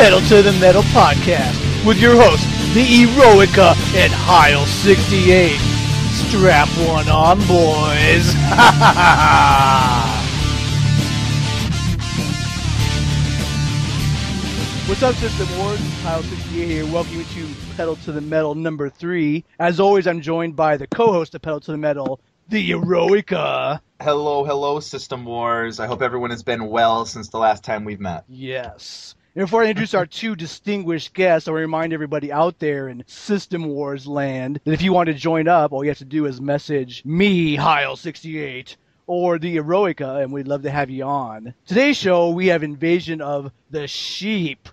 Pedal to the Metal podcast with your hosts, the Eroica and Heil68. Strap one on, boys. What's up, System Wars? Heil68 here. Welcome you to Pedal to the Metal number 3. As always, I'm joined by the co-host of Pedal to the Metal, the Eroica. Hello, System Wars. I hope everyone has been well since the last time we've met. Yes. And before I introduce our two distinguished guests, I want to remind everybody out there in System Wars land that if you want to join up, all you have to do is message me, Heil68, or the Eroica, and we'd love to have you on. Today's show, we have Invasion of the Sheep.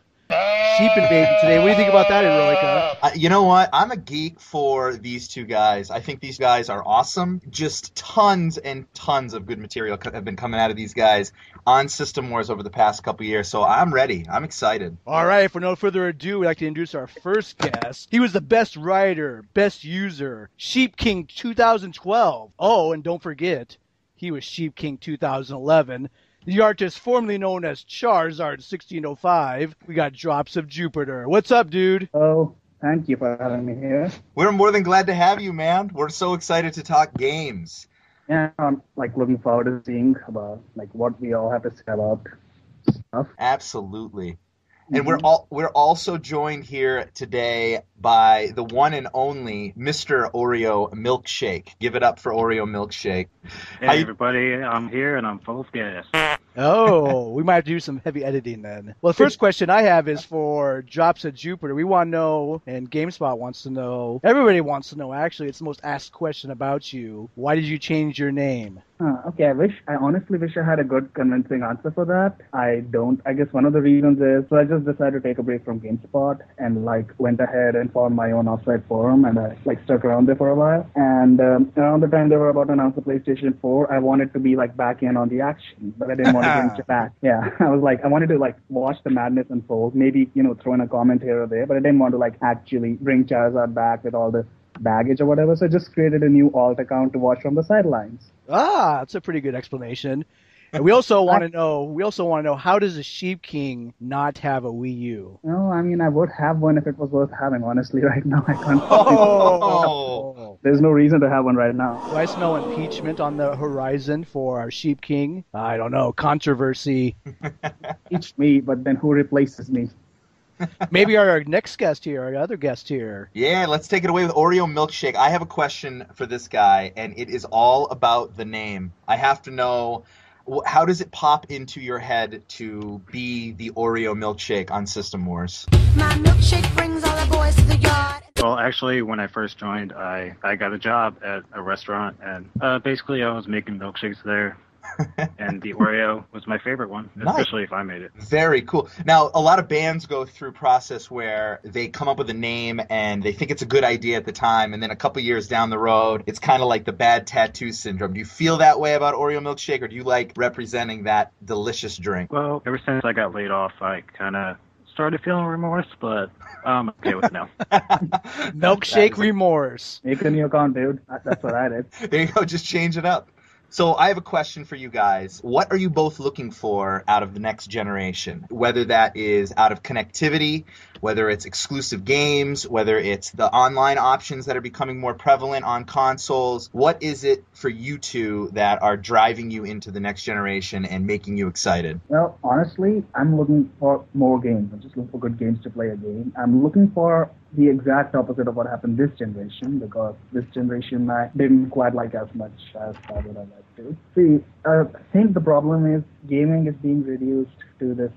Sheep invasion today. What do you think about that, Eroica? You know what? I'm a geek for these two guys. I think these guys are awesome. Just tons and tons of good material have been coming out of these guys on System Wars over the past couple years, so I'm ready. I'm excited. All right, for no further ado, we'd like to introduce our first guest. He was the best writer, best user, Sheep King 2012. Oh, and don't forget, he was Sheep King 2011. The artist formerly known as Charizard 1605. We got Drops of Jupiter. What's up, dude? Oh, thank you for having me here. We're more than glad to have you, man. We're so excited to talk games. Yeah, I'm looking forward to seeing about what we all have to say about stuff. Absolutely. And we're also joined here today by the one and only Mr. OreoMilkshake. Give it up for OreoMilkshake. Hey, everybody, I'm here and I'm full of gas. Oh, we might have to do some heavy editing then. Well, the first question I have is for Drops of Jupiter. We want to know, and GameSpot wants to know, everybody wants to know, actually, it's the most asked question about you. Why did you change your name? Okay, I honestly wish I had a good convincing answer for that. I don't. I guess one of the reasons is, so I just decided to take a break from GameSpot and went ahead and formed my own offsite forum, and I stuck around there for a while. And around the time they were about to announce the PlayStation 4, I wanted to be back in on the action, but I didn't want to bring it back. Yeah, I wanted to watch the madness unfold, maybe throw in a comment here or there, but I didn't want to actually bring Charizard back with all the baggage or whatever, so I just created a new alt account to watch from the sidelines. Ah, that's a pretty good explanation. And we also want to know, how does a Sheep King not have a Wii U? No, I mean, I would have one if it was worth having. Honestly, right now I can't. Oh. There's no reason to have one right now. Do I smell impeachment on the horizon for our Sheep King? I don't know, controversy. Impeach me, but then who replaces me? Maybe our next guest here, our other guest here. Yeah, let's take it away with OreoMilkshake. I have a question for this guy, and it is all about the name. I have to know, how does it pop into your head to be the OreoMilkshake on System Wars? My milkshake brings all the boys to the yard. Well, actually, when I first joined, I got a job at a restaurant, and basically I was making milkshakes there. And the Oreo was my favorite one, especially if I made it. Very cool. Now, a lot of bands go through a process where they come up with a name and they think it's a good idea at the time, and then a couple years down the road, it's kind of like the bad tattoo syndrome. Do you feel that way about OreoMilkshake, or do you like representing that delicious drink? Well, ever since I got laid off, I kind of started feeling remorse, but I'm okay with it now. Milkshake remorse. Make a new account, dude. That's what I did. There you go. Just change it up. So I have a question for you guys. What are you both looking for out of the next generation? Whether that is out of connectivity, whether it's exclusive games, whether it's the online options that are becoming more prevalent on consoles. What is it for you two that are driving you into the next generation and making you excited? Well, honestly, I'm looking for more games. I'm just looking for good games to play a game. I'm looking for the exact opposite of what happened this generation, because this generation I didn't quite like as much as I would have liked to. See, I think the problem is gaming is being reduced to this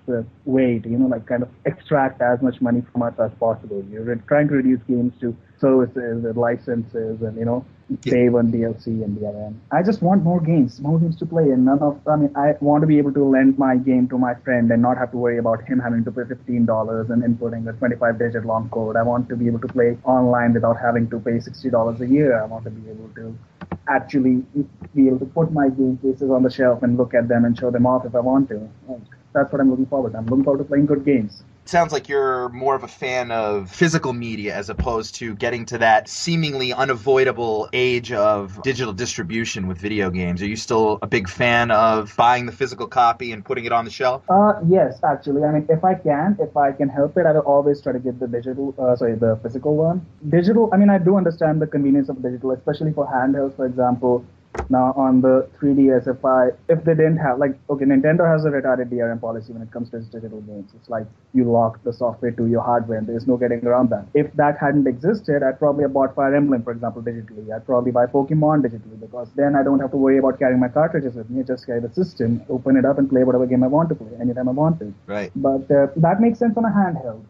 way to, kind of extract as much money from us as possible. You're trying to reduce games to services and licenses and, pay one DLC and the other end. I just want more games to play, and I want to be able to lend my game to my friend and not have to worry about him having to pay $15 and inputting a 25-digit long code. I want to be able to play online without having to pay $60 a year. I want to be able to actually be able to put my game cases on the shelf and look at them and show them off if I want to. That's what I'm looking forward to. I'm looking forward to playing good games. Sounds like you're more of a fan of physical media as opposed to getting to that seemingly unavoidable age of digital distribution with video games. Are you still a big fan of buying the physical copy and putting it on the shelf? Yes, actually. I mean, if I can help it, I will always try to get the physical one. Digital, I mean, I do understand the convenience of digital, especially for handhelds, for example. Now on the 3DS, if they didn't have, like, okay, Nintendo has a retarded DRM policy when it comes to its digital games. It's like you lock the software to your hardware and there's no getting around that. If that hadn't existed, I'd probably have bought Fire Emblem, for example, digitally. I'd probably buy Pokemon digitally, because then I don't have to worry about carrying my cartridges with me. I just carry the system, open it up, and play whatever game I want to play anytime I want to. Right. But that makes sense on a handheld.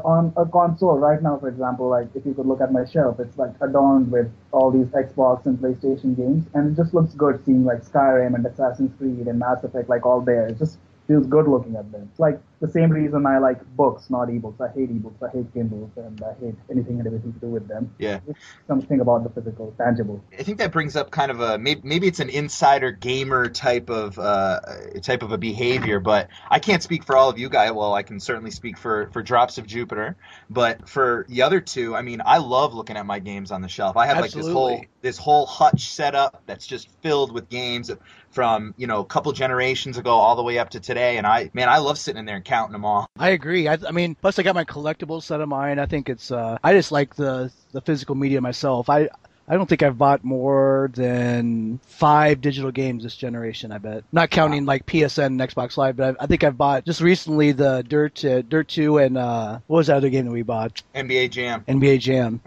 On a console right now, for example, like if you could look at my shelf, it's like adorned with all these Xbox and PlayStation games, and it just looks good seeing like Skyrim and Assassin's Creed and Mass Effect like all there. It just feels good looking at them. It's like the same reason I like books, not ebooks. I hate ebooks, I hate Kindles, and I hate anything and everything to do with them. Yeah. It's something about the physical, tangible. I think that brings up kind of a maybe it's an insider gamer type of a behavior, but I can't speak for all of you guys. Well, I can certainly speak for Drops of Jupiter, but for the other two, I mean, I love looking at my games on the shelf. I have Absolutely. like this whole hutch set up that's just filled with games from, you know, a couple generations ago all the way up to today, and I love sitting in there and counting them all. I agree. I mean, plus I got my collectibles set of mine. I think it's I just like the physical media myself. I don't think I've bought more than 5 digital games this generation, I bet. Not counting like PSN and Xbox Live, but I think I've bought just recently the Dirt 2 and what was that other game that we bought? NBA Jam. NBA Jam.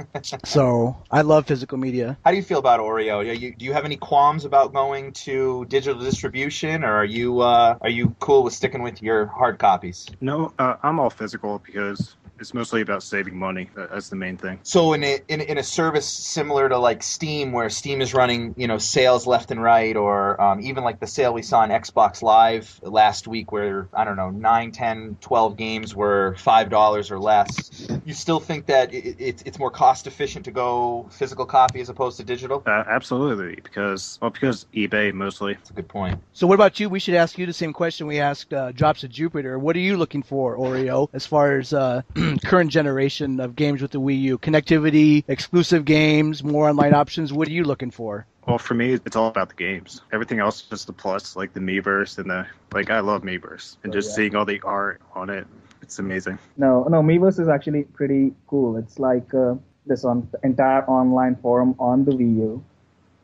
So I love physical media. How do you feel about Oreo? Do you have any qualms about going to digital distribution, or are you cool with sticking with your hard copies? No, I'm all physical because it's mostly about saving money. That's the main thing. So in a service similar to like Steam, where Steam is running, you know, sales left and right, or even like the sale we saw on Xbox Live last week, where I don't know, 9, 10, 12 games were $5 or less. You still think that it's more cost efficient to go physical copy as opposed to digital? Absolutely, because eBay mostly. That's a good point. So what about you? We should ask you the same question we asked Drops of Jupiter. What are you looking for, Oreo, as far as current generation of games with the Wii U? Connectivity, exclusive games, more online options. What are you looking for? Well, for me, it's all about the games. Everything else is just the plus, like the Miiverse and I love Miiverse. And just seeing all the art on it, it's amazing. No, Miiverse is actually pretty cool. It's like this entire online forum on the Wii U,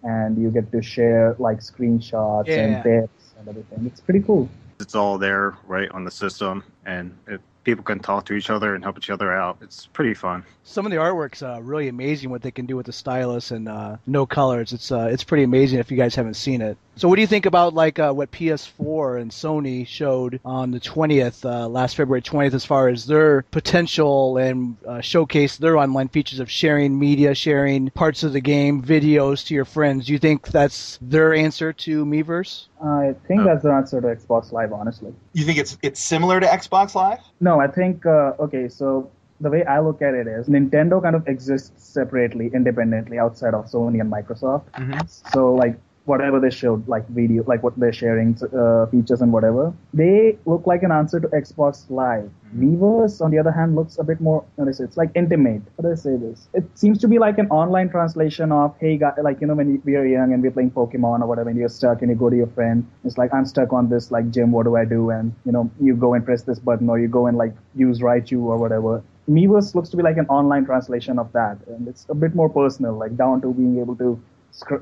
and you get to share like screenshots and tips and everything. It's pretty cool. It's all there right on the system, and people can talk to each other and help each other out. It's pretty fun. Some of the artwork's really amazing what they can do with the stylus and no colors. It's pretty amazing if you guys haven't seen it. So what do you think about like what PS4 and Sony showed on the 20th, last February 20th, as far as their potential and showcase their online features of sharing media, sharing parts of the game, videos to your friends? Do you think that's their answer to Miiverse? I think that's the answer to Xbox Live, honestly. You think it's similar to Xbox Live? No, I think, okay, so the way I look at it is Nintendo kind of exists separately, independently, outside of Sony and Microsoft. Mm-hmm. So, like, whatever they showed, like video, like what they're sharing, features and whatever, they look like an answer to Xbox Live. Miiverse, on the other hand, looks a bit more, it's like intimate. How do I say this? It seems to be like an online translation of, hey, guys, like, you know, when we are young and we're playing Pokemon or whatever, and you're stuck and you go to your friend, it's like, I'm stuck on this, like, gym, what do I do? And, you know, you go and press this button, or you go and, like, use Raichu or whatever. Miiverse looks to be like an online translation of that, and it's a bit more personal, like down to being able to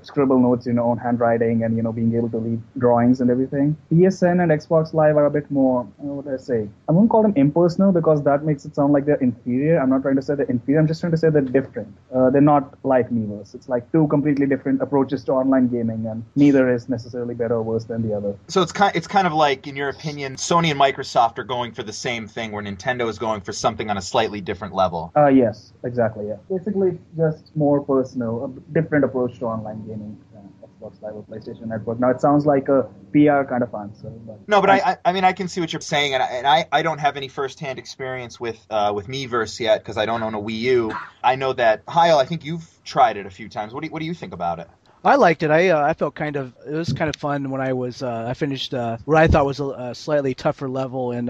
scribble notes in your own handwriting and, you know, being able to leave drawings and everything. PSN and Xbox Live are a bit more, what do I say? I won't call them impersonal because that makes it sound like they're inferior. I'm not trying to say they're inferior. I'm just trying to say they're different. They're not like Miiverse. It's like two completely different approaches to online gaming, and neither is necessarily better or worse than the other. So it's kind of like, in your opinion, Sony and Microsoft are going for the same thing, where Nintendo is going for something on a slightly different level. Yes, exactly. Yeah, basically it's just more personal, a different approach to online gaming than Xbox Live or PlayStation Network. Now it sounds like a PR kind of answer, but no, but I mean, I can see what you're saying, and I don't have any firsthand experience with Miiverse yet because I don't own a Wii U. I know that Heil, I think you've tried it a few times. What do you think about it? I liked it. I felt it was kind of fun when I finished what I thought was a slightly tougher level in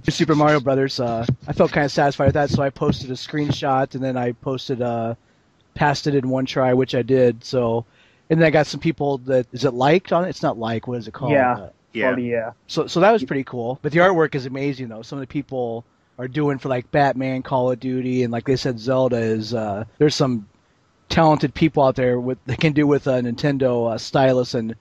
Super Mario Brothers. I felt kind of satisfied with that, so I posted a screenshot and then I passed it in one try, which I did. So, and then I got some people that is it liked on it? It's not like, what is it called? Yeah. Yeah. Yeah. So that was pretty cool. But the artwork is amazing though. Some of the people are doing for like Batman, Call of Duty, and like they said, Zelda is. There's some talented people out there that can do with a Nintendo stylus and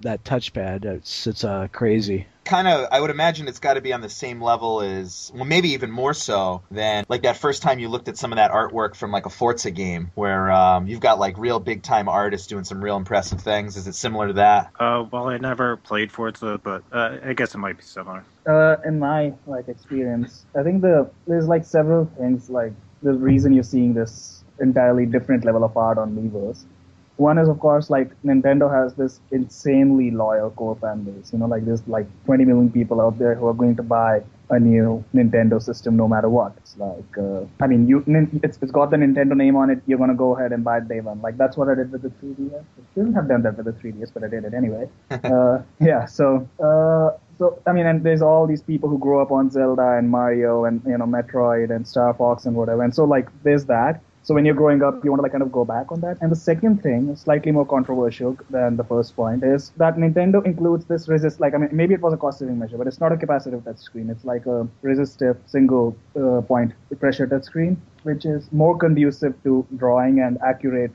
that touchpad. It's crazy. Kind of, I would imagine it's got to be on the same level as, well, maybe even more so than like that first time you looked at some of that artwork from like a Forza game where you've got like real big time artists doing some real impressive things. Is it similar to that? Well, I never played Forza, but I guess it might be similar. In my experience, I think there's like several things like the reason you're seeing this entirely different level of art on Miiverse. One is, of course, like Nintendo has this insanely loyal core fan base. Like there's like 20 million people out there who are going to buy a new Nintendo system no matter what. It's like, it's got the Nintendo name on it. You're going to go ahead and buy it day one. Like that's what I did with the 3DS. I shouldn't have done that with the 3DS, but I did it anyway. And there's all these people who grow up on Zelda and Mario and, Metroid and Star Fox and whatever. And so, like, there's that. So when you're growing up, you want to kind of go back on that. And the second thing, slightly more controversial than the first point, is that Nintendo includes this maybe it was a cost-saving measure, but it's not a capacitive touchscreen. It's like a resistive single point pressure touchscreen, which is more conducive to drawing and accurate,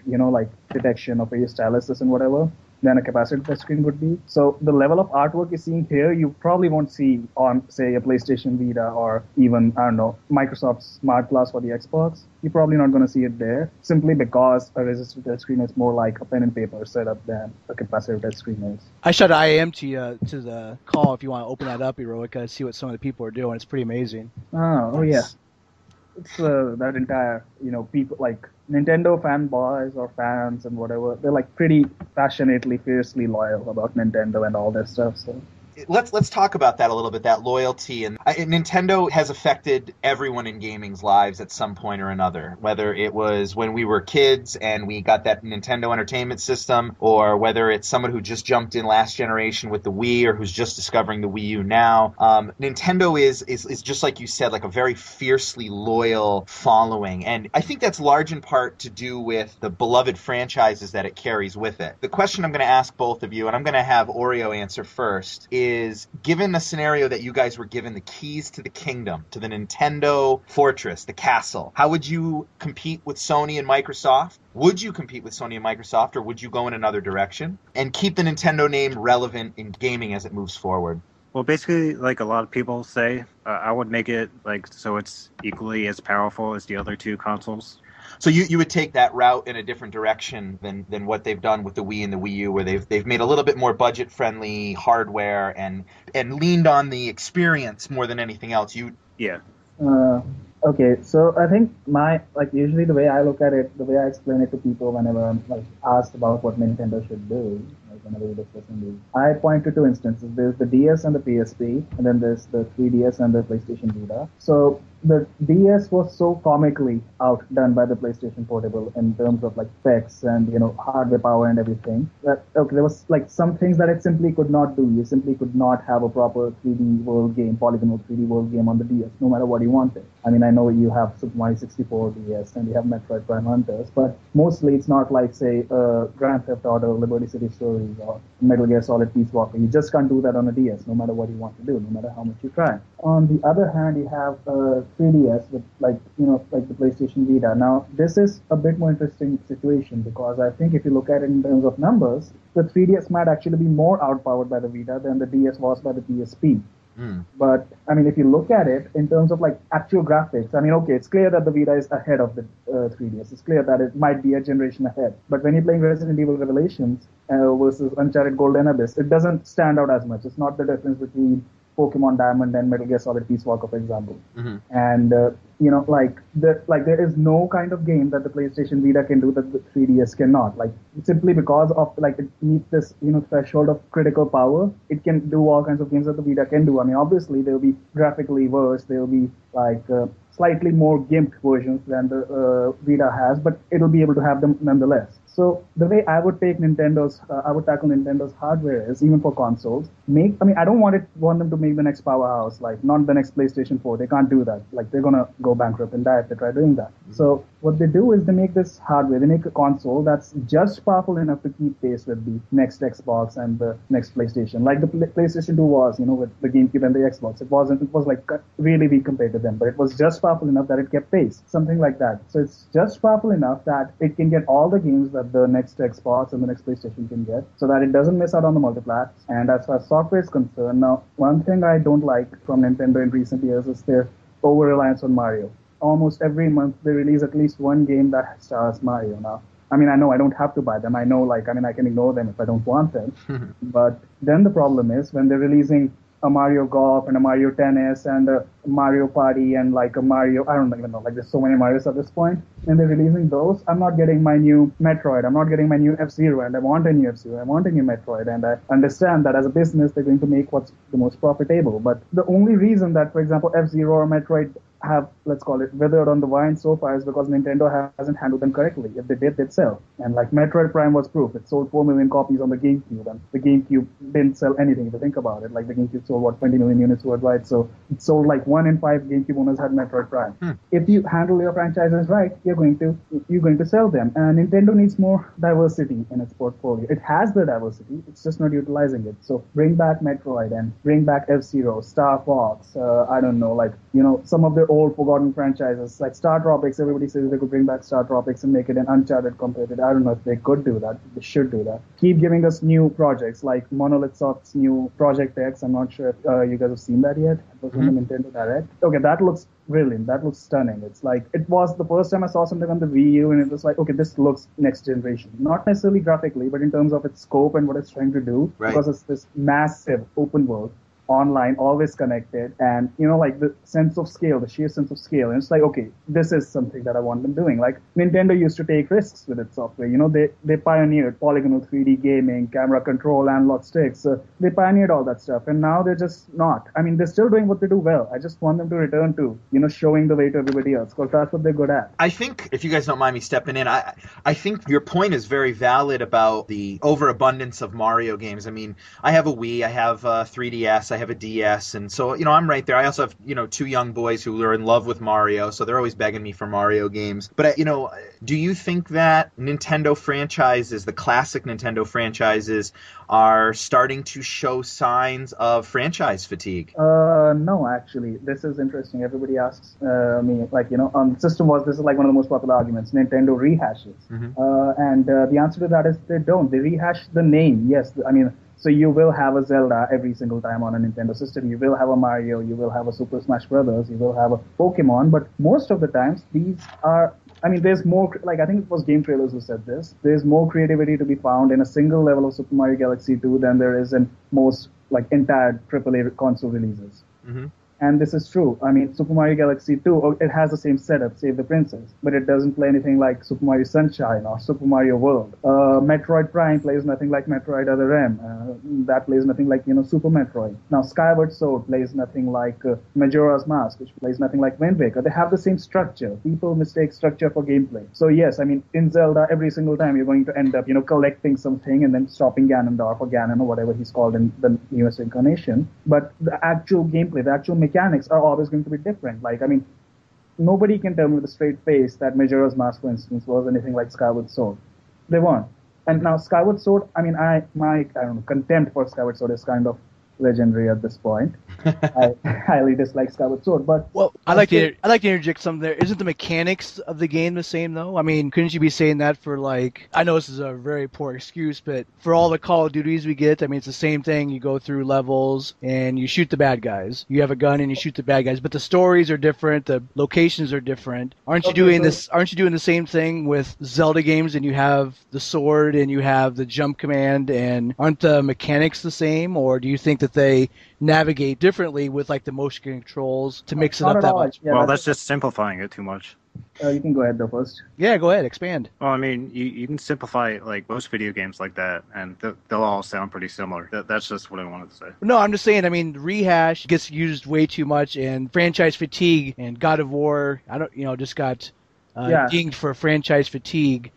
detection of your styluses and whatever than a capacitive touchscreen would be. So the level of artwork you're seeing here, you probably won't see on, say, a PlayStation Vita or even, Microsoft's Smart Glass for the Xbox. You're probably not going to see it there, simply because a resistive touchscreen is more like a pen and paper setup than a capacitive touchscreen is. I shot IM to the call if you want to open that up, Eroica, and see what some of the people are doing. It's pretty amazing. Oh yeah. It's that entire, people like Nintendo fanboys or fans and whatever, they're like pretty passionately, fiercely loyal about Nintendo and all that stuff. So Let's talk about that a little bit, that loyalty. And Nintendo has affected everyone in gaming's lives at some point or another, whether it was when we were kids and we got that Nintendo Entertainment System, or whether it's someone who just jumped in last generation with the Wii or who's just discovering the Wii U now. Nintendo is just like you said, like a very fiercely loyal following. And I think that's large in part to do with the beloved franchises that it carries with it. The question I'm going to ask both of you, and I'm going to have Oreo answer first, is given the scenario that you guys were given the keys to the kingdom, to the Nintendo fortress, the castle, how would you compete with Sony and Microsoft? Would you compete with Sony and Microsoft, or would you go in another direction and keep the Nintendo name relevant in gaming as it moves forward? Well, basically, like a lot of people say, I would make it like so it's equally as powerful as the other two consoles. So you would take that route in a different direction than what they've done with the Wii and the Wii U, where they've made a little bit more budget friendly hardware and leaned on the experience more than anything else. Yeah. Okay, so I think usually the way I look at it, the way I explain it to people whenever I'm asked about what Nintendo should do, whenever we're discussing these, I point to two instances. There's the DS and the PSP, and then there's the 3DS and the PlayStation Vita. So the DS was so comically outdone by the PlayStation Portable in terms of specs and hardware power and everything. That there was some things that it simply could not do. You simply could not have a proper 3D world game, polygonal 3D world game on the DS, no matter what you wanted. I mean, I know you have Super Mario 64 DS and you have Metroid Prime Hunters, but mostly it's not like, say, Grand Theft Auto, Liberty City Stories, or Metal Gear Solid Peace Walker. You just can't do that on a DS, no matter what you want to do, no matter how much you try. On the other hand, you have 3DS with the PlayStation Vita. Now, this is a bit more interesting situation because I think if you look at it in terms of numbers, the 3DS might actually be more outpowered by the Vita than the DS was by the PSP. But, I mean, if you look at it in terms of actual graphics, I mean, okay, it's clear that the Vita is ahead of the 3DS. It's clear that it might be a generation ahead. But when you're playing Resident Evil Revelations versus Uncharted Golden Abyss, it doesn't stand out as much. It's not the difference between Pokemon Diamond and Metal Gear Solid Peace Walker, for example. Mm-hmm. And, there is no kind of game that the PlayStation Vita can do that the 3DS cannot. Simply because of, it meets this, threshold of critical power, it can do all kinds of games that the Vita can do. I mean, obviously, they'll be graphically worse. They'll be, slightly more gimped versions than the Vita has, but it'll be able to have them nonetheless. So the way I would I would tackle Nintendo's hardware is, even for consoles, I don't want them to make the next powerhouse, like not the next PlayStation 4. They can't do that. Like, they're gonna go bankrupt and die if they try doing that. So what they do is they make this hardware. They make a console that's just powerful enough to keep pace with the next Xbox and the next PlayStation. Like the PlayStation 2 was, with the GameCube and the Xbox. It was like really weak compared to them, but it was just powerful enough that it kept pace. Something like that. So it's just powerful enough that it can get all the games that the next Xbox and the next PlayStation can get, so that it doesn't miss out on the multiplats. And as far as software is concerned, now, one thing I don't like from Nintendo in recent years is their over-reliance on Mario. Almost every month they release at least one game that stars Mario. Now, I mean, I know I don't have to buy them. I know, I can ignore them if I don't want them. But then the problem is when they're releasing a Mario Golf and a Mario Tennis and a Mario Party and like a Mario, I don't even know, like there's so many Marios at this point, and they're releasing those. I'm not getting my new Metroid. I'm not getting my new F-Zero, and I want a new F-Zero. I want a new Metroid, and I understand that as a business they're going to make what's the most profitable. But the only reason that, for example, F-Zero or Metroid have, let's call it, withered on the vine so far is because Nintendo hasn't handled them correctly. If they did, they'd sell. And like Metroid Prime was proof. It sold 4 million copies on the GameCube, and the GameCube didn't sell anything if you think about it. Like the GameCube sold, 20 million units worldwide, so it sold like 1 in 5 GameCube owners had Metroid Prime. If you handle your franchises right, you're going to sell them. And Nintendo needs more diversity in its portfolio. It has the diversity, it's just not utilizing it. So bring back Metroid and bring back F-Zero, Star Fox, I don't know, some of the old forgotten franchises like Star Tropics. Everybody says they could bring back Star Tropics and make it an Uncharted competitor. I don't know if they could do that. They should do that. Keep giving us new projects like Monolith Soft's new Project X. I'm not sure if you guys have seen that yet. It was on the Nintendo Direct. Okay, that looks brilliant. That looks stunning. It's like, it was the first time I saw something on the Wii U, and it was like, okay, this looks next generation. Not necessarily graphically, but in terms of its scope and what it's trying to do. Right. Because it's this massive open world, online, always connected, and the sense of scale, the sheer sense of scale. And it's like, okay, this is something that I want them doing. Like Nintendo used to take risks with its software. They pioneered polygonal 3D gaming, camera control, analog sticks. They pioneered all that stuff, and now they're just not. I mean, they're still doing what they do well. I just want them to return to, showing the way to everybody else, because that's what they're good at. I think, if you guys don't mind me stepping in, I think your point is very valid about the overabundance of Mario games. I mean, I have a Wii, I have a 3DS, I have a DS, and so I'm right there. I also have 2 young boys who are in love with Mario, so they're always begging me for Mario games. But do you think that Nintendo franchises, the classic Nintendo franchises, are starting to show signs of franchise fatigue? No, actually, this is interesting. Everybody asks me, on System Wars, this is like one of the most popular arguments. Nintendo rehashes, and the answer to that is they don't. They rehash the name. Yes, so you will have a Zelda every single time on a Nintendo system. You will have a Mario. You will have a Super Smash Brothers. You will have a Pokemon. But most of the times, these are... there's more... I think it was Game Trailers who said this. There's more creativity to be found in a single level of Super Mario Galaxy 2 than there is in most, entire AAA console releases. And this is true. Super Mario Galaxy 2, it has the same setup, Save the Princess, but it doesn't play anything like Super Mario Sunshine or Super Mario World. Metroid Prime plays nothing like Metroid Other M. That plays nothing like, Super Metroid. Now, Skyward Sword plays nothing like Majora's Mask, which plays nothing like Wind Waker. They have the same structure. People mistake structure for gameplay. So yes, in Zelda, every single time you're going to end up, collecting something and then stopping Ganondorf or Ganon or whatever he's called in the newest incarnation. But the actual gameplay, the actual mechanics are always going to be different. Nobody can tell me with a straight face that Majora's Mask, for instance, was anything like Skyward Sword. They weren't. And now Skyward Sword, my contempt for Skyward Sword is kind of legendary at this point. I highly dislike Skyward Sword, but... Well, I'd like to interject something there. Isn't the mechanics of the game the same, though? Couldn't you be saying that for, I know this is a very poor excuse, but for all the Call of Duties we get, it's the same thing. You go through levels, and you shoot the bad guys. You have a gun, and you shoot the bad guys, but the stories are different, the locations are different. Aren't you doing the same thing with Zelda games, and you have the sword, and you have the jump command, and aren't the mechanics the same, or do you think that they navigate differently with the motion controls to mix it up that much? Yeah, well, that's just simplifying it too much. You can go ahead though first. Yeah, go ahead, expand. Well, I mean, you can simplify like most video games like that, and they'll all sound pretty similar. That's just what I wanted to say. No, I'm just saying. I mean, rehash gets used way too much, and franchise fatigue and God of War. I don't, just got Yeah. dinged for franchise fatigue.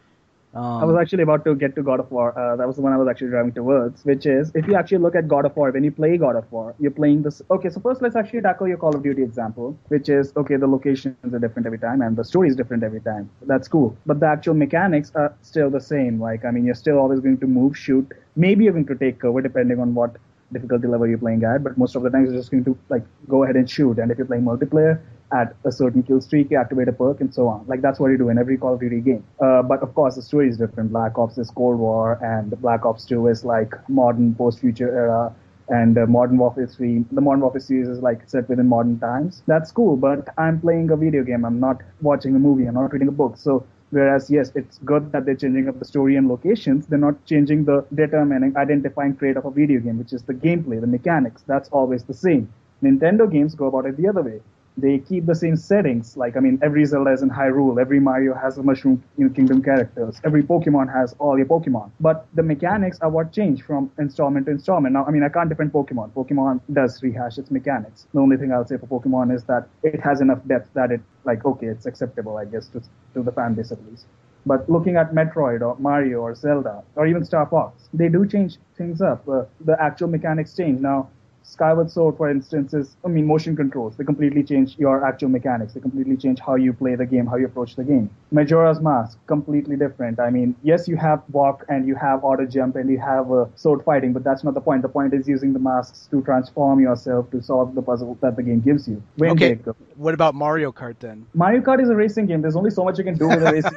I was actually about to get to God of War. That was the one I was actually driving towards, which is if you actually look at God of War, when you play God of War, you're playing this. Okay, so first let's actually tackle your Call of Duty example, which is okay, the locations are different every time and the story is different every time. That's cool. But the actual mechanics are still the same. Like, I mean, you're still always going to move, shoot. Maybe you're going to take cover depending on what difficulty level you're playing at, but most of the time you're just going to like go ahead and shoot. And if you're playing multiplayer, at a certain kill streak, you activate a perk, and so on. Like, that's what you do in every Call of Duty game. But of course, the story is different. Black Ops is Cold War, and Black Ops 2 is like modern post-future era, and Modern Warfare 3. The Modern Warfare series is like set within modern times. That's cool, but I'm playing a video game. I'm not watching a movie. I'm not reading a book. So, whereas, yes, it's good that they're changing up the story and locations, they're not changing the determining, identifying trait of a video game, which is the gameplay, the mechanics. That's always the same. Nintendo games go about it the other way. They keep the same settings. Like, I mean, every Zelda is in Hyrule. Every Mario has a Mushroom Kingdom characters. Every Pokemon has all your Pokemon. But the mechanics are what change from installment to installment. Now, I mean, I can't defend Pokemon. Pokemon does rehash its mechanics. The only thing I'll say for Pokemon is that it has enough depth that it, like, okay, it's acceptable, I guess, to the fan base at least. But looking at Metroid or Mario or Zelda or even Star Fox, they do change things up. The actual mechanics change. Now, Skyward Sword, for instance, is, I mean, motion controls. They completely change your actual mechanics. They completely change how you play the game, how you approach the game. Majora's Mask, completely different. I mean, yes, you have walk and you have auto jump and you have sword fighting, but that's not the point. The point is using the masks to transform yourself to solve the puzzle that the game gives you. Okay, what about Mario Kart then? Mario Kart is a racing game. There's only so much you can do with a racing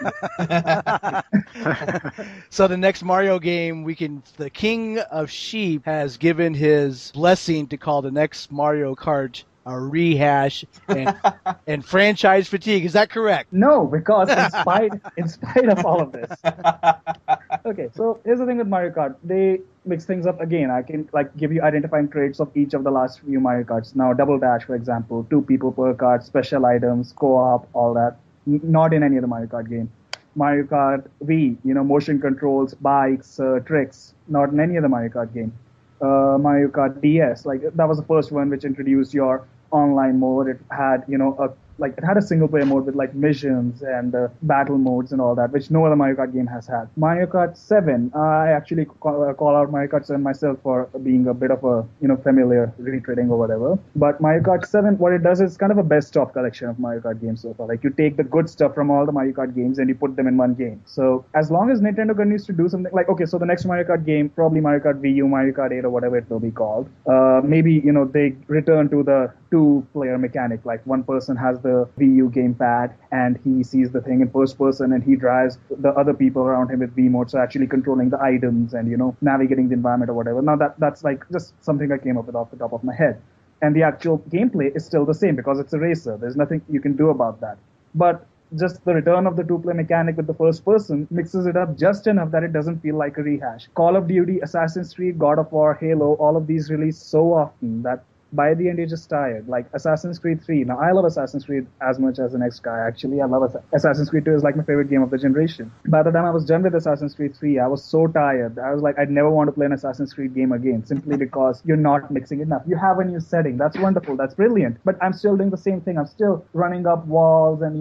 game. So the next Mario game, the King of Sheep has given his blessing to call the next Mario Kart a rehash and franchise fatigue. Is that correct? No, because in spite of all of this. Okay, so here's the thing with Mario Kart. They mix things up again. I can like give you identifying traits of each of the last few Mario Karts. Now, Double Dash, for example, 2 people per kart, special items, co-op, all that. Not in any other Mario Kart game. Mario Kart Wii, motion controls, bikes, tricks. Not in any other Mario Kart game. Mario Kart DS, like that was the first one which introduced your online mode. It had, it had a single player mode with like missions and battle modes and all that, which no other Mario Kart game has had. Mario Kart 7, I actually call out Mario Kart 7 myself for being a bit of a, familiar retreading or whatever. But Mario Kart 7, what it does is kind of a best of collection of Mario Kart games so far. Like you take the good stuff from all the Mario Kart games and you put them in one game. So as long as Nintendo continues to do something like, okay, so the next Mario Kart game, probably Mario Kart Wii U, Mario Kart 8 or whatever it will be called. Maybe, they return to the 2-player mechanic. Like one person has the Wii U gamepad and he sees the thing in first person and he drives the other people around him with Wii mode, so actually controlling the items and navigating the environment or whatever. Now that's like just something I came up with off the top of my head, and the actual gameplay is still the same because it's a racer. There's nothing you can do about that, but just the return of the 2-player mechanic with the first person mixes it up just enough that it doesn't feel like a rehash. Call of Duty, Assassin's Creed, God of War, Halo, all of these release so often that by the end you're just tired. Like Assassin's Creed 3. Now I love Assassin's Creed as much as the next guy. Actually, I love Assassin's Creed 2 is like my favorite game of the generation. By the time I was done with Assassin's Creed 3, I was so tired. I was like, I'd never want to play an Assassin's Creed game again, simply because you're not mixing it enough. You have a new setting. That's wonderful. That's brilliant. But I'm still doing the same thing. I'm still running up walls and,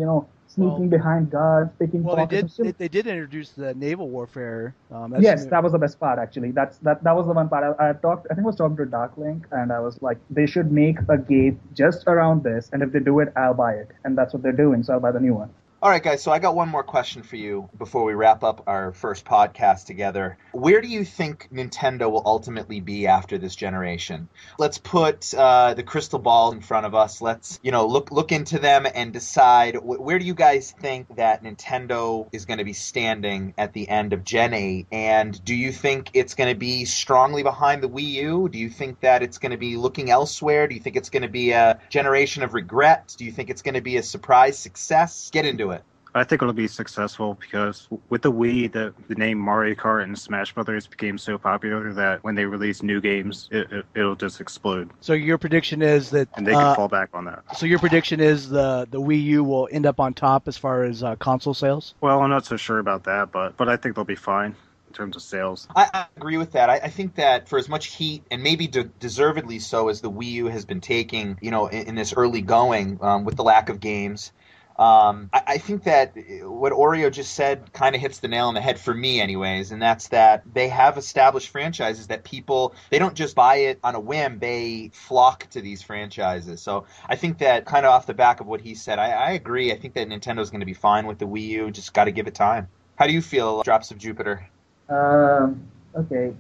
sneaking behind guards, picking pockets. They did introduce the naval warfare. Yes, that was the best part, actually. That was the one part. I think I was talking to Dark Link, and I was like, they should make a game just around this, and if they do it, I'll buy it. And that's what they're doing, so I'll buy the new one. All right, guys, so I got one more question for you before we wrap up our first podcast together. Where do you think Nintendo will ultimately be after this generation? Let's put the crystal ball in front of us. Let's, look into them and decide where do you guys think that Nintendo is going to be standing at the end of Gen 8? And do you think it's going to be strongly behind the Wii U? Do you think that it's going to be looking elsewhere? Do you think it's going to be a generation of regret? Do you think it's going to be a surprise success? Get into it. I think it'll be successful because with the Wii, the name Mario Kart and Smash Brothers became so popular that when they release new games, it'll just explode. So your prediction is that, and they can fall back on that. So your prediction is the Wii U will end up on top as far as console sales? Well, I'm not so sure about that, but I think they'll be fine in terms of sales. I agree with that. I think that for as much heat, and maybe deservedly so, as the Wii U has been taking, in this early going with the lack of games, I think that what Oreo just said kind of hits the nail on the head for me anyways, and that's that they have established franchises that people, they don't just buy it on a whim, they flock to these franchises. So I think that kind of off the back of what he said, I agree. I think that Nintendo's going to be fine with the Wii U, just got to give it time. How do you feel, Drops of Jupiter? Okay.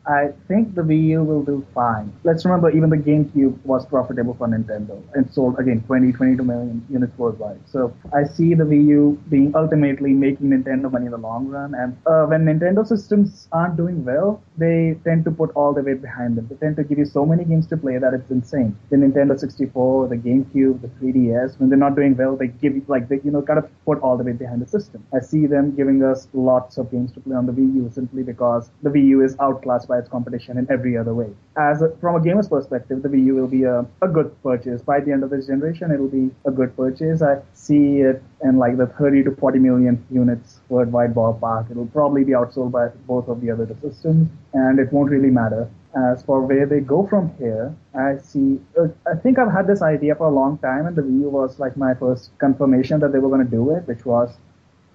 I think the Wii U will do fine. Let's remember, even the GameCube was profitable for Nintendo and sold, again, 22 million units worldwide. So I see the Wii U being ultimately making Nintendo money in the long run. And when Nintendo systems aren't doing well, they tend to put all the weight behind them. They tend to give you so many games to play that it's insane. The Nintendo 64, the GameCube, the 3DS, when they're not doing well, they give, kind of put all the weight behind the system. I see them giving us lots of games to play on the Wii U simply because the Wii U is outclassed by its competition in every other way. From a gamer's perspective, the Wii U will be a good purchase. By the end of this generation, it will be a good purchase. I see it in like the 30 to 40 million units worldwide ballpark. It will probably be outsold by both of the other systems, and it won't really matter. As for where they go from here, I think I've had this idea for a long time, and the Wii U was like my first confirmation that they were going to do it, which was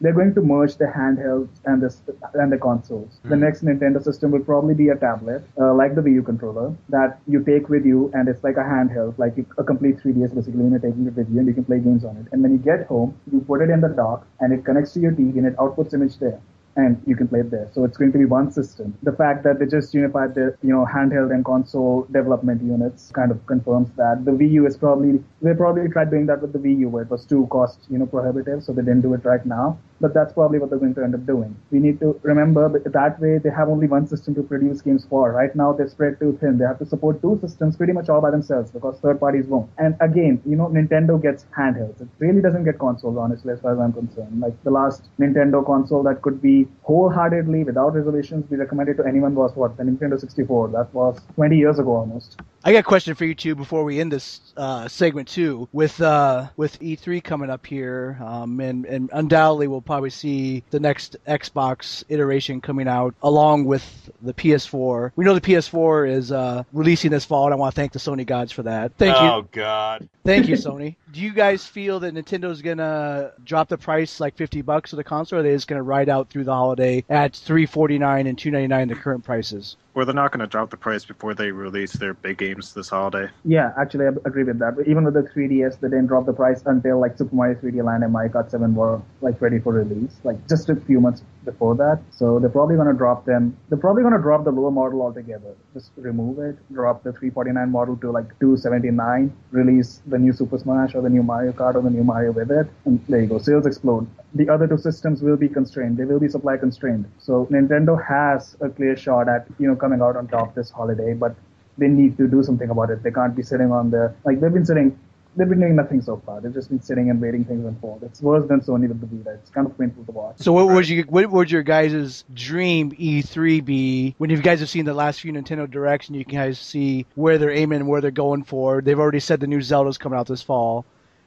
they're going to merge the handhelds and the consoles. Mm-hmm. The next Nintendo system will probably be a tablet, like the Wii U controller, that you take with you, and it's like a handheld, like a complete 3DS basically, and you're taking it with you, and you can play games on it. And when you get home, you put it in the dock, and it connects to your TV, and it outputs image there. And you can play it there. So it's going to be one system. The fact that they just unified the handheld and console development units kind of confirms that. The Wii U they probably tried doing that with the Wii U, where it was too cost prohibitive, so they didn't do it right now. But that's probably what they're going to end up doing. We need to remember that way they have only one system to produce games for. Right now they're spread too thin. They have to support two systems pretty much all by themselves because third parties won't. And again, Nintendo gets handhelds. It really doesn't get consoles, honestly, as far as I'm concerned. Like the last Nintendo console that could be wholeheartedly, without reservations, be recommended to anyone was what? The Nintendo 64. That was 20 years ago almost. I got a question for you two before we end this segment too. With E3 coming up here, and undoubtedly we'll probably see the next Xbox iteration coming out along with the PS4. We know the PS4 is releasing this fall, and I want to thank the Sony gods for that. Thank you. Oh God. Thank you, Sony. Do you guys feel that Nintendo's gonna drop the price like $50 for the console, or are they just gonna ride out through the holiday at $349 and $299 the current prices? Or they're not going to drop the price before they release their big games this holiday. Yeah, actually, I agree with that. But even with the 3DS, they didn't drop the price until like Super Mario 3D Land and Mario Kart 7 were like ready for release, like just a few months before that. So they're probably going to drop them. They're probably going to drop the lower model altogether. Just remove it, drop the 349 model to like 279, release the new Super Smash or the new Mario Kart or the new Mario with it, and there you go. Sales explode. The other two systems will be constrained. They will be supply constrained. So Nintendo has a clear shot at, coming out on top this holiday, but they need to do something about it. They can't be sitting on they've been doing nothing so far. They've just been sitting and waiting things unfold. It's worse than Sony with the Vita. It's kind of painful to watch. So what would your guys' dream E3 be? When you guys have seen the last few Nintendo Directs and you guys see where they're aiming and where they're going for. They've already said the new Zelda's coming out this fall.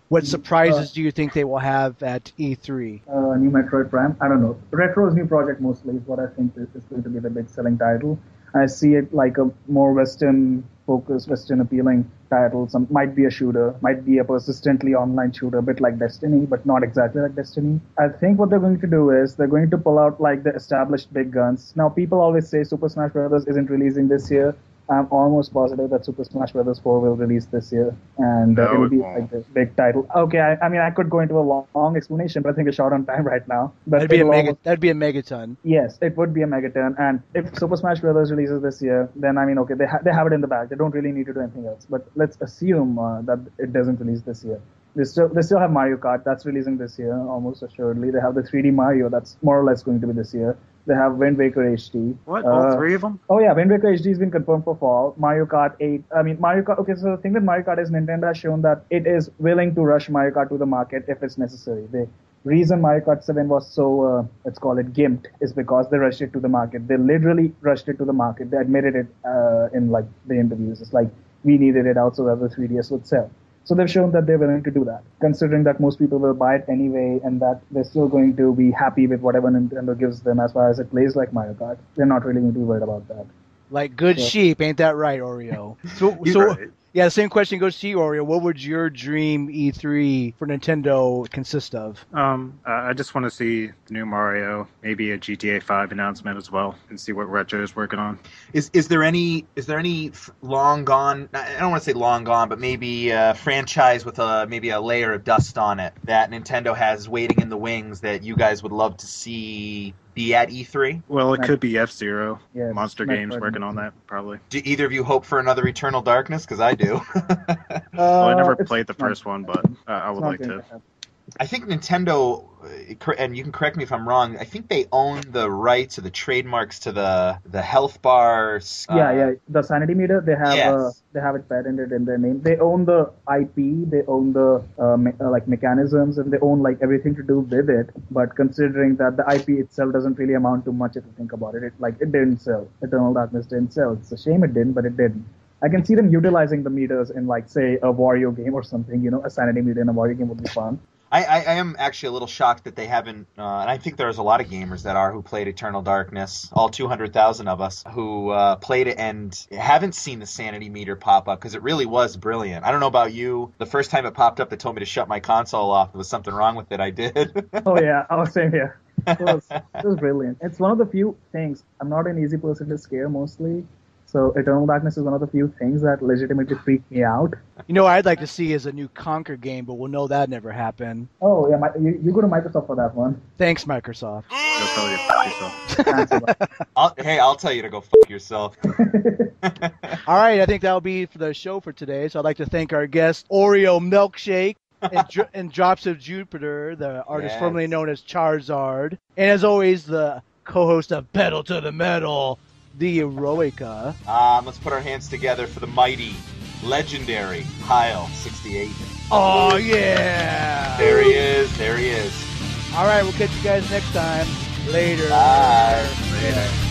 What surprises do you think they will have at E3? New Metroid Prime? I don't know. Retro's new project mostly is what I think is going to be the big selling title. I see it like a more Western-focused, Western-appealing title. Might be a shooter, might be a persistently online shooter, a bit like Destiny, but not exactly like Destiny. I think what they're going to do is they're going to pull out like the established big guns. Now, people always say Super Smash Bros. Isn't releasing this year. I'm almost positive that Super Smash Bros. 4 will release this year, and it will be like this big title. Okay, I could go into a long explanation, but I think we're short on time right now. But that'd be a megaton. Yes, it would be a megaton, and if Super Smash Bros. Releases this year, then okay, they have it in the bag. They don't really need to do anything else. But let's assume that it doesn't release this year. They still have Mario Kart that's releasing this year, almost assuredly. They have the 3D Mario that's more or less going to be this year. They have Wind Waker HD. What? All three of them? Oh yeah, Wind Waker HD has been confirmed for fall. Mario Kart 8. Mario Kart. Okay, so the thing with Mario Kart is Nintendo has shown that it is willing to rush Mario Kart to the market if it's necessary. reason Mario Kart 7 was so, let's call it gimped, is because they rushed it to the market. They literally rushed it to the market. They admitted it in like the interviews. It's like, we needed it out so that the 3DS would sell. So they've shown that they're willing to do that, considering that most people will buy it anyway and that they're still going to be happy with whatever Nintendo gives them as far as it plays like Mario Kart. They're not really going to be worried about that. Like good sheep, ain't that right, Oreo? So Right. yeah, the same question goes to you, Oreo. What would your dream E3 for Nintendo consist of? I just want to see the new Mario, maybe a GTA 5 announcement as well, and see what Retro is working on. Is there any long gone? I don't want to say long gone, but maybe a franchise with maybe a layer of dust on it that Nintendo has waiting in the wings that you guys would love to see be at E3? Well, it could be F-Zero. Yeah, Monster Metroid Games working on that, probably. Do either of you hope for another Eternal Darkness? Because I do. Well, I never It's played the not- first one, but I it's would not like going to. happen. I think Nintendo, and you can correct me if I'm wrong, I think they own the rights or the trademarks to the health bars. Yeah. The sanity meter, they have Yes. they have it patented in their name. They own the IP, they own the like mechanisms, and they own like everything to do with it. But considering that the IP itself doesn't really amount to much if you think about it, it didn't sell. Eternal Darkness didn't sell. It's a shame it didn't, but it didn't. I can see them utilizing the meters in like say a Wario game or something. You know, a sanity meter in a Wario game would be fun. I am actually a little shocked that they haven't, and I think there's a lot of gamers who played Eternal Darkness, all 200,000 of us, who played it and haven't seen the sanity meter pop up, because it really was brilliant. I don't know about you. The first time it popped up, they told me to shut my console off. There was something wrong with it. I did. Oh yeah, I was same here. It was brilliant. It's one of the few things. I'm not an easy person to scare mostly. So Eternal Darkness is one of the few things that legitimately freak me out. You know what I'd like to see is a new Conquer game, but we'll know that never happened. Oh yeah, you go to Microsoft for that one. Thanks, Microsoft. They'll tell you yourself. I'll tell you to go fuck yourself. All right, I think that'll be for the show for today. So I'd like to thank our guest, OreoMilkshake, and Drops of Jupiter, the artist Yes. formerly known as Charizard. And as always, the co-host of Pedal to the Metal, The Eroica. Let's put our hands together for the mighty, legendary Heil68. Oh, yeah! There he is. There he is. All right, we'll catch you guys next time. Later. Bye. Later.